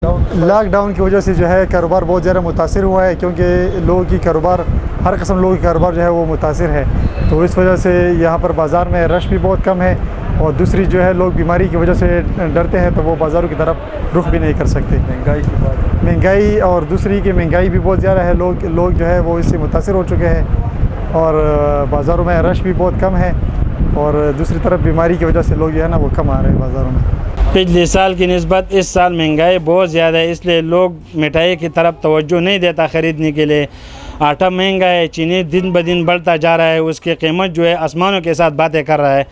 Lock down کی وجہ سے جو ہے کاروبار بہت زیادہ متاثر ہوا ہے، کیونکہ لوگوں کی کاروبار، ہر قسم لوگوں کی کاروبار جو ہے وہ متاثر ہے، تو اس وجہ سے یہاں پر بازار میں رش بھی بہت کم ہے، اور دوسری جو ہے لوگ بیماری کی وجہ سے ڈرتے ہیں تو وہ بازاروں کی طرف رخ بھی نہیں کر سکتے۔ مہنگائی اور دوسری کہ مہنگائی بھی بہت زیادہ ہے، لوگ جو ہے وہ اس سے متاثر ہو چکے ہیں، اور بازاروں میں رش بھی بہت کم ہے، اور دوسری طرف بیماری کی وجہ سے لوگ جو ہے نا وہ کم آ رہے ہیں بازاروں میں۔ پچھلے سال کی نسبت اس سال مہنگائی بہت زیادہ ہے، اس لیے لوگ مٹھائی کی طرف توجہ نہیں دیتا خریدنے کے لیے۔ آٹا مہنگا ہے، چینی دن بدن بڑھتا جا رہا ہے، اس کی قیمت جو ہے آسمانوں کے ساتھ باتیں کر رہا ہے،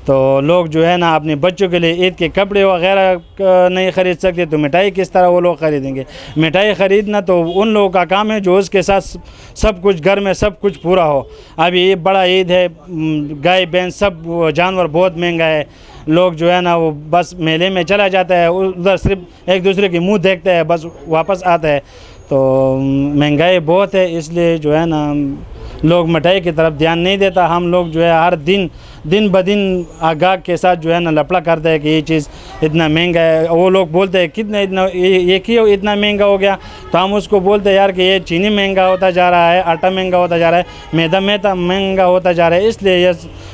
تو لوگ جو ہے نا اپنے بچوں کے لیے عید کے کپڑے وغیرہ نہیں خرید سکتے، تو مٹھائی کس طرح وہ لوگ خریدیں گے؟ مٹھائی خریدنا تو ان لوگوں کا کام ہے جو اس کے ساتھ سب کچھ گھر میں سب کچھ پورا ہو۔ ابھی یہ بڑا عید ہے، گائے بھینس سب جانور بہت مہنگا ہے، لوگ جو ہے نا وہ بس میلے میں چلا جاتا ہے، ادھر صرف ایک دوسرے کی منہ دیکھتا ہے، بس واپس آتا ہے، تو مہنگائی بہت ہے، اس لیے جو ہے نا لوگ مٹھائی کی طرف دھیان نہیں دیتا۔ ہم لوگ جو ہے ہر دن بدن آگاہ کے ساتھ جو ہے نا لپڑا کرتے ہیں کہ یہ چیز اتنا مہنگا ہے، وہ لوگ بولتے ہیں کتنا یہ کیوں اتنا مہنگا ہو گیا، تو ہم اس کو بولتے ہیں یار کہ یہ چینی مہنگا ہوتا جا رہا ہے، آٹا مہنگا ہوتا جا رہا ہے، میدا مہنگا ہوتا جا رہا ہے، اس لیے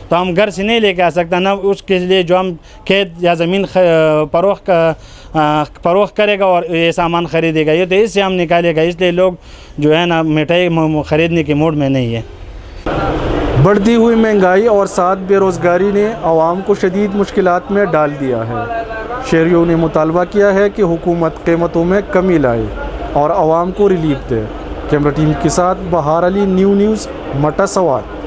تو ہم گھر سے نہیں لے کے آ سکتا، نہ اس کے لیے جو ہم کھیت یا زمین فروخت کرے گا اور یہ سامان خریدے گا، یہ تو اس سے ہم نکالے گا، اس لیے لوگ جو ہے نا مٹھائی خریدنے کے موڈ میں نہیں ہے۔ بڑھتی ہوئی مہنگائی اور ساتھ بے روزگاری نے عوام کو شدید مشکلات میں ڈال دیا ہے۔ شہریوں نے مطالبہ کیا ہے کہ حکومت قیمتوں میں کمی لائے اور عوام کو ریلیف دے۔ کیمرہ ٹیم کے ساتھ بہار علی، نیو نیوز، مٹا سوات۔